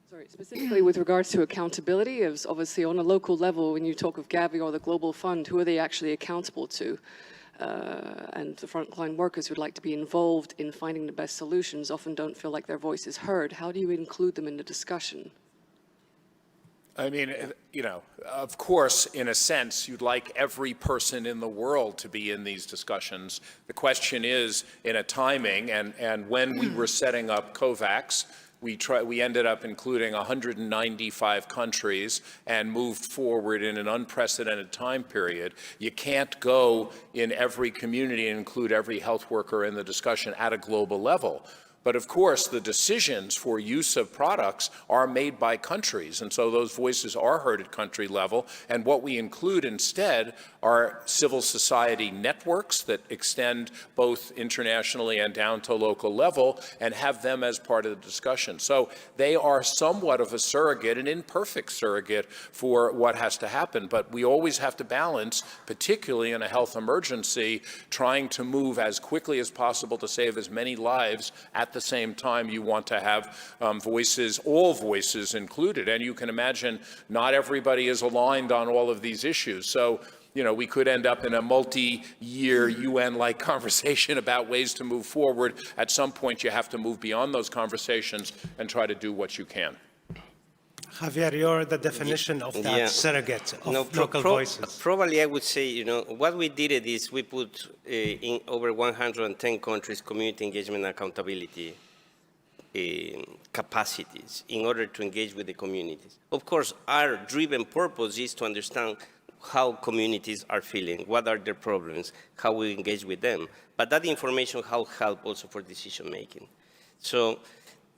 Sorry, specifically with regards to accountability, is obviously on a local level, when you talk of Gavi or the Global Fund, who are they actually accountable to? And the frontline workers who'd like to be involved in finding the best solutions often don't feel like their voice is heard. How do you include them in the discussion? I mean, of course, in a sense, you'd like every person in the world to be in these discussions. The question is in a timing, and when we were setting up COVAX, we ended up including 195 countries and moved forward in an unprecedented time period. You can't go in every community and include every health worker in the discussion at a global level. But of course, the decisions for use of products are made by countries, and so those voices are heard at country level. And what we include instead are civil society networks that extend both internationally and down to local level, and have them as part of the discussion. So they are somewhat of a surrogate, an imperfect surrogate for what has to happen. But we always have to balance, particularly in a health emergency, trying to move as quickly as possible to save as many lives. At the same time, you want to have voices, all voices included. And you can imagine not everybody is aligned on all of these issues. So, we could end up in a multi-year UN-like conversation about ways to move forward. At some point, you have to move beyond those conversations and try to do what you can. Javier, you're the definition of that surrogate of local voices. Probably I would say, what we did is we put in over 110 countries community engagement and accountability capacities in order to engage with the communities. Of course, our driven purpose is to understand how communities are feeling, what are their problems, how we engage with them. But that information will help also for decision making. So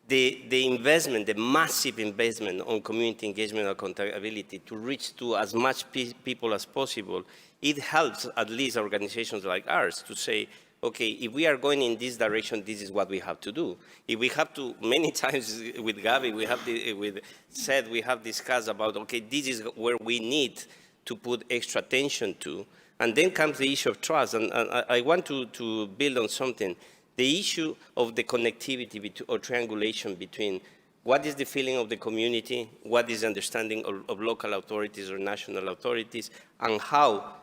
the investment, the massive investment on community engagement and accountability to reach to as much people as possible, it helps at least organizations like ours to say, okay, if we are going in this direction, this is what we have to do. If we have to, many times with Gavi, we have discussed about, okay, this is where we need to put extra attention to. And then comes the issue of trust. And I want to build on something. The issue of the connectivity or triangulation between what is the feeling of the community, what is the understanding of local authorities or national authorities, and how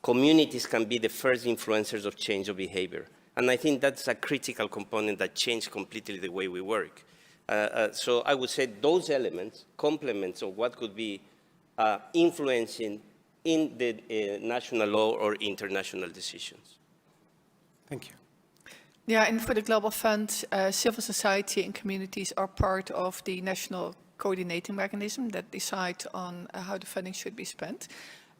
communities can be the first influencers of change of behavior. And I think that's a critical component that changed completely the way we work. So I would say those elements, complements of what could be influencing in the national law or international decisions. Thank you. Yeah, and for the Global Fund, civil society and communities are part of the national coordinating mechanism that decide on how the funding should be spent.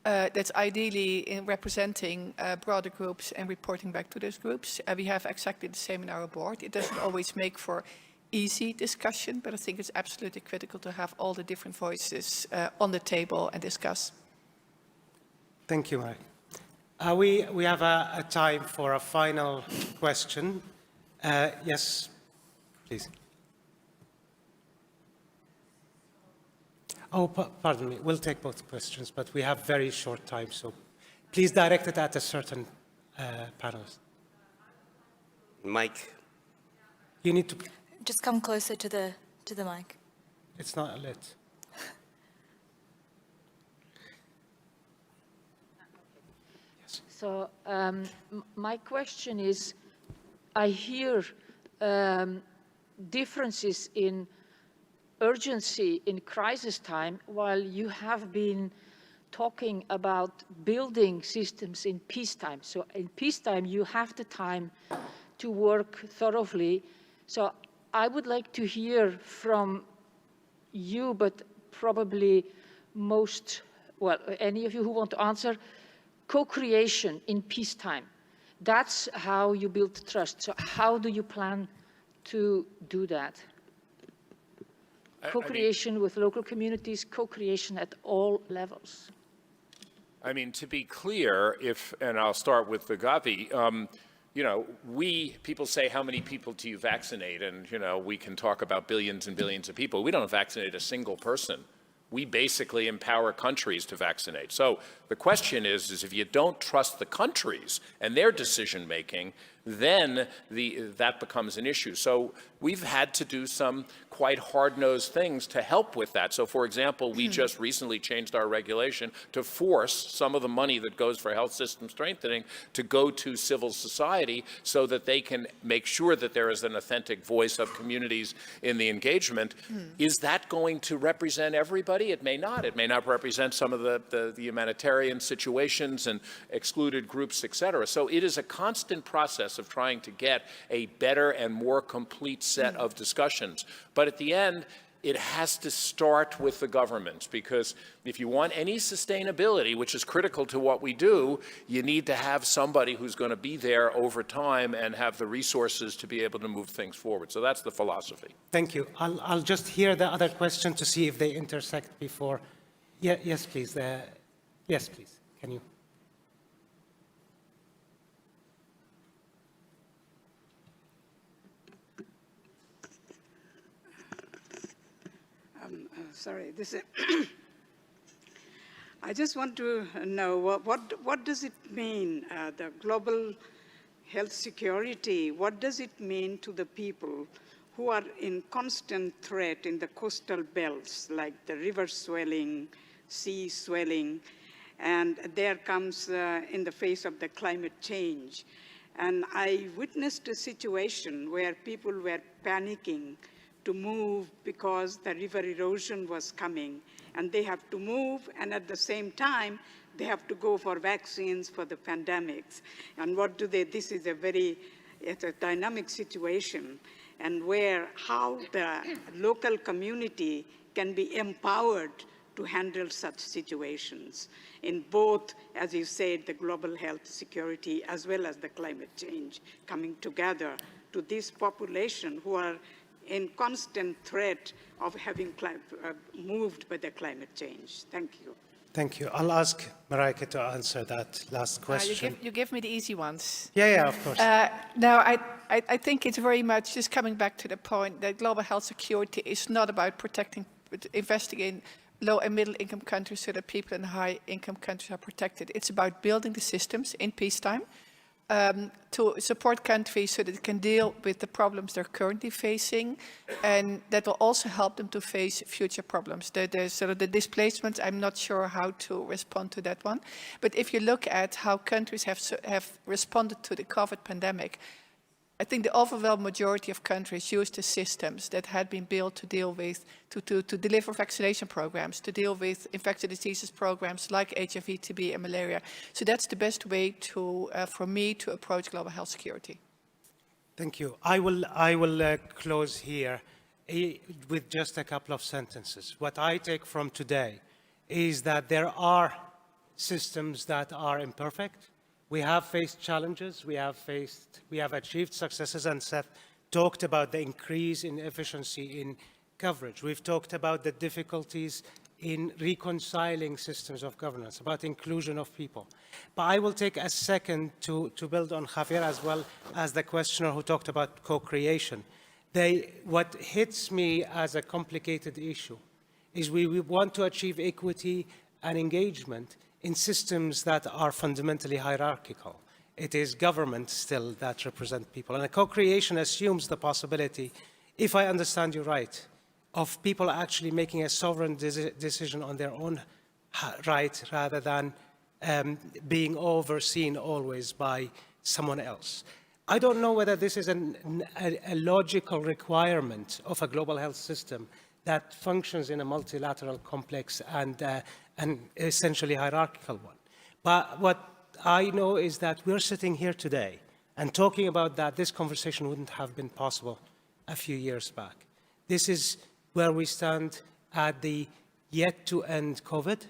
That's ideally in representing broader groups and reporting back to those groups. We have exactly the same in our board. It doesn't always make for easy discussion, but I think it's absolutely critical to have all the different voices on the table and discuss. Thank you, Mike. We have a time for a final question. Yes, please. Oh, pardon me. We'll take both questions, but we have very short time, so please direct it at a certain panelist. Mike. You need to... Just come closer to the mic. It's not lit. So my question is, I hear differences in urgency in crisis time, while you have been talking about building systems in peacetime. So in peacetime, you have the time to work thoroughly. So I would like to hear from you, but probably most, well, any of you who want to answer, co-creation in peacetime. That's how you build trust. So how do you plan to do that? Co-creation with local communities, co-creation at all levels. I mean, to be clear, and I'll start with the Gavi, you know, people say, how many people do you vaccinate? And, you know, we can talk about billions and billions of people. We don't vaccinate a single person. We basically empower countries to vaccinate. So the question is if you don't trust the countries and their decision-making, then that becomes an issue. So we've had to do some quite hard-nosed things to help with that. So, for example, we just recently changed our regulation to force some of the money that goes for health system strengthening to go to civil society so that they can make sure that there is an authentic voice of communities in the engagement. Is that going to represent everybody? It may not. It may not represent some of the humanitarian situations and excluded groups, et cetera. So it is a constant process of trying to get a better and more complete set of discussions. But at the end, it has to start with the governments, because if you want any sustainability, which is critical to what we do, you need to have somebody who's going to be there over time and have the resources to be able to move things forward. So that's the philosophy. Thank you. I'll just hear the other question to see if they intersect before. Yeah, yes, please. Yes, please. Can you? Sorry, this is I just want to know what does it mean, the global health security, what does it mean to the people who are in constant threat in the coastal belts, like the river swelling, sea swelling, and there comes in the face of the climate change. And I witnessed a situation where people were panicking to move because the river erosion was coming, and they have to move, and at the same time, they have to go for vaccines for the pandemics. And what do they, this is it's a dynamic situation, and how the local community can be empowered to handle such situations in both, as you said, the global health security as well as the climate change coming together to this population who are in constant threat of having moved by the climate change. Thank you. Thank you. I'll ask Marijke to answer that last question. You give me the easy ones. Yeah, of course. Now, I think it's very much just coming back to the point that global health security is not about investing in low and middle income countries so that people in high income countries are protected. It's about building the systems in peacetime to support countries so that they can deal with the problems they're currently facing, and that will also help them to face future problems. The displacements, I'm not sure how to respond to that one. But if you look at how countries have responded to the COVID pandemic, I think the overwhelming majority of countries used the systems that had been built to deal with, to deliver vaccination programs, to deal with infectious diseases programs like HIV, TB, and malaria. So that's the best way for me to approach global health security. Thank you. I will close here with just a couple of sentences. What I take from today is that there are systems that are imperfect. We have faced challenges, we have achieved successes, and Seth talked about the increase in efficiency in coverage. We've talked about the difficulties in reconciling systems of governance, about inclusion of people. But I will take a second to build on Javier, as well as the questioner who talked about co-creation. What hits me as a complicated issue is we want to achieve equity and engagement in systems that are fundamentally hierarchical. It is government still that represent people. And a co-creation assumes the possibility, if I understand you right, of people actually making a sovereign decision on their own right rather than being overseen always by someone else. I don't know whether this is a logical requirement of a global health system that functions in a multilateral, complex, and essentially hierarchical one. But what I know is that we're sitting here today and talking about that. This conversation wouldn't have been possible a few years back. This is where we stand at the yet to end COVID,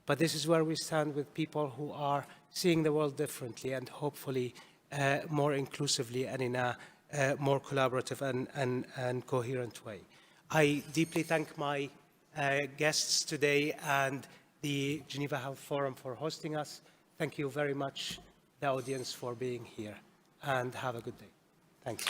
but this is where we stand with people who are seeing the world differently and hopefully more inclusively and in a more collaborative and coherent way. I deeply thank my guests today and the Geneva Health Forum for hosting us. Thank you very much, the audience, for being here, and have a good day. Thanks.